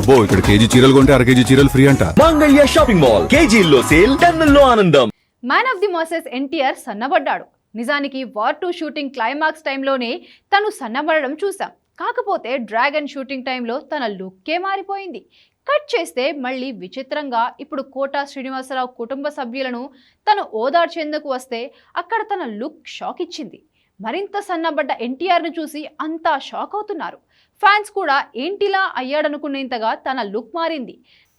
అబ్బో ఇక్కడ కేజీ చీరలు కొంటే అర కేజీ చీరలు ఫ్రీ అంట. మంగళ్య షాపింగ్ మాల్ కేజీల్లో సేల్, టన్నుల్లో ఆనందం. Man of the masses NTR సన్నబడ్డాడు. నిజానికి వార్ 2 షూటింగ్ క్లైమాక్స్ టైంలోనే తను సన్నబడడం చూసాం. కాకపోతే డ్రాగన్ షూటింగ్ టైంలో తన లుక్కే మారిపోయింది. కట్ చేస్తే మళ్ళీ విచిత్రంగా ఇప్పుడు కోటా శ్రీనివాసరావు కుటుంబ సభ్యులను తను ఓదార్చేందుకు వస్తే అక్కడ తన లుక్ షాక్ ఇచ్చింది. మరింత సన్నబడ్డ ఎన్టీఆర్ను చూసి అంతా షాక్ అవుతున్నారు. ఫ్యాన్స్ కూడా ఏంటిలా అయ్యాడనుకునేంతగా తన లుక్ మారింది.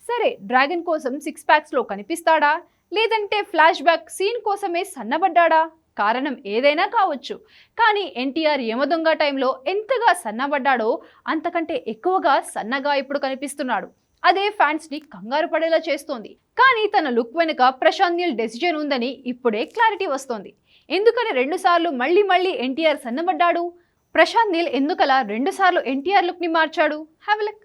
సరే, డ్రాగన్ కోసం 6 ప్యాక్స్లో కనిపిస్తాడా, లేదంటే ఫ్లాష్ బ్యాక్ సీన్ కోసమే సన్నబడ్డాడా? కారణం ఏదైనా కావచ్చు, కానీ ఎన్టీఆర్ యమదొంగ టైంలో ఎంతగా సన్నబడ్డాడో అంతకంటే ఎక్కువగా సన్నగా ఇప్పుడు కనిపిస్తున్నాడు. అదే ఫ్యాన్స్ని కంగారు పడేలా చేస్తోంది. కానీ తన లుక్ వెనుక ప్రశాంత్ నీల్ డెసిజన్ ఉందని ఇప్పుడే క్లారిటీ వస్తోంది. ఎందుకని 2 సార్లు మళ్ళీ ఎన్టీఆర్ సన్నబడ్డాడు? ప్రశాంత్ నీల్ ఎందుకలా 2 సార్లు ఎన్టీఆర్ లుక్ని మార్చాడు? Have a look.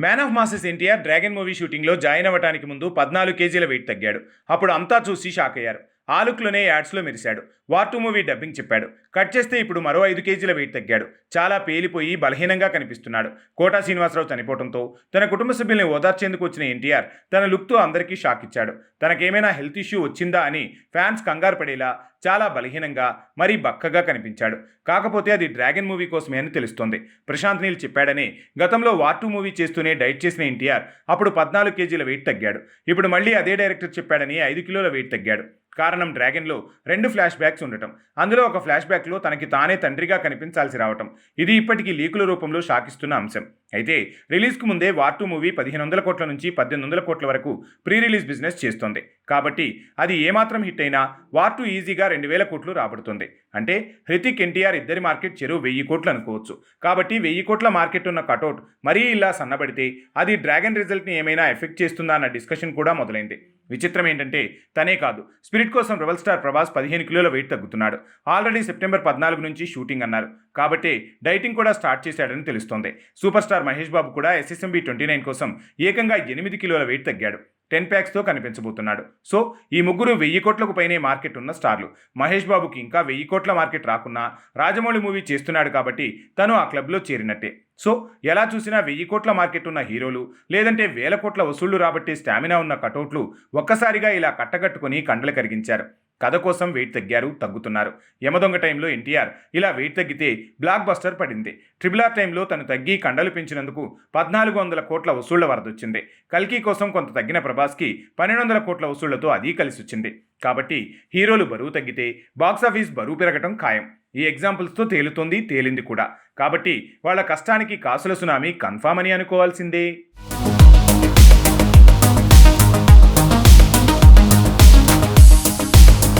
Man of masses NTR dragon movie షూటింగ్లో జాయిన్ అవ్వడానికి ముందు 14 కేజీల వెయిట్ తగ్గాడు. అప్పుడు అంతా చూసి షాక్ అయ్యారు. ఆ లుక్లోనే యాడ్స్లో మెరిశాడు. వార్ 2 మూవీ డబ్బింగ్ చెప్పాడు. కట్ చేస్తే ఇప్పుడు మరో 5 కేజీల వెయిట్ తగ్గాడు. చాలా పేలిపోయి బలహీనంగా కనిపిస్తున్నాడు. కోటా శ్రీనివాసరావు చనిపోవడంతో తన కుటుంబ సభ్యుల్ని ఓదార్చేందుకు వచ్చిన ఎన్టీఆర్ తన లుక్తో అందరికీ షాక్ ఇచ్చాడు. తనకేమైనా హెల్త్ ఇష్యూ వచ్చిందా అని ఫ్యాన్స్ కంగారు పడేలా చాలా బలహీనంగా, మరీ బక్కగా కనిపించాడు. కాకపోతే అది డ్రాగన్ మూవీ కోసమే అని తెలుస్తోంది. ప్రశాంత్ నీల్ చెప్పాడని గతంలో వార్ 2 మూవీ చేస్తూనే డైట్ చేసిన ఎన్టీఆర్ అప్పుడు 14 కేజీల వెయిట్ తగ్గాడు. ఇప్పుడు మళ్ళీ అదే డైరెక్టర్ చెప్పాడని 5 కిలోల వెయిట్ తగ్గాడు. కారణం డ్రాగన్లో 2 ఫ్లాష్ బ్యాక్స్ ఉండటం. అందులో ఒక ఫ్లాష్ బ్యాక్లో తనకి తానే తండ్రిగా కనిపించాల్సి రావటం. ఇది ఇప్పటికీ లీకుల రూపంలో షాకిస్తున్న అంశం. అయితే రిలీజ్కు ముందే వార్ 2 మూవీ 1500 కోట్ల నుంచి 1800 కోట్ల వరకు ప్రీ రిలీజ్ బిజినెస్ చేస్తోంది. కాబట్టి అది ఏమాత్రం హిట్ అయినా వార్ 2 ఈజీగా 2000 కోట్లు రాబడుతుంది. అంటే హృతిక్ ఎన్టీఆర్ ఇద్దరి మార్కెట్ చెరువు 1000 కోట్లు అనుకోవచ్చు. కాబట్టి 1000 కోట్ల మార్కెట్ ఉన్న కటౌట్ మరీ ఇలా సన్నబడితే అది డ్రాగన్ రిజల్ట్ని ఏమైనా ఎఫెక్ట్ చేస్తుందా అన్న డిస్కషన్ కూడా మొదలైంది. విచిత్రం ఏంటంటే తనే కాదు, స్పిరిట్ కోసం రెబల్ స్టార్ ప్రభాస్ 15 కిలోల వెయిట్ తగ్గుతున్నాడు. ఆల్రెడీ సెప్టెంబర్ 14 నుంచి షూటింగ్ అన్నారు. కాబట్టి డైటింగ్ కూడా స్టార్ట్ చేశాడని తెలుస్తోంది. సూపర్ స్టార్ మహేష్ బాబు కూడా SSMB 29 కోసం ఏకంగా 8 కిలోల వెయిట్ తగ్గాడు. 10 ప్యాక్స్తో కనిపించబోతున్నాడు. సో ఈ ముగ్గురు 1000 కోట్లకు పైనే మార్కెట్ ఉన్న స్టార్లు. మహేష్ బాబుకి ఇంకా 1000 కోట్ల మార్కెట్ రాకున్నా రాజమౌళి మూవీ చేస్తున్నాడు కాబట్టి తను ఆ క్లబ్లో చేరినట్టే. సో ఎలా చూసినా 1000 కోట్ల మార్కెట్ ఉన్న హీరోలు, లేదంటే 1000 కోట్ల వసూళ్లు రాబట్టే స్టామినా ఉన్న కటౌట్లు ఒక్కసారిగా ఇలా కట్టగట్టుకుని కండలు కరిగించారు. కథ కోసం వెయిట్ తగ్గారు, తగ్గుతున్నారు. యమదొంగ టైంలో ఎన్టీఆర్ ఇలా వెయిట్ తగ్గితే బ్లాక్ బస్టర్ పడింది. RRR టైంలో తను తగ్గి కండలు పెంచినందుకు 1400 కోట్ల వసూళ్ల వరదొచ్చింది. కల్కి కోసం కొంత తగ్గిన ప్రభాస్కి 1200 కోట్ల వసూళ్లతో అదీ కలిసి వచ్చింది. కాబట్టి హీరోలు బరువు తగ్గితే బాక్సాఫీస్ బరువు పెరగటం ఖాయం. ఈ ఎగ్జాంపుల్స్తో తేలింది కూడా. కాబట్టి వాళ్ళ కష్టానికి కాసుల సునామీ కన్ఫామ్ అని అనుకోవాల్సిందే.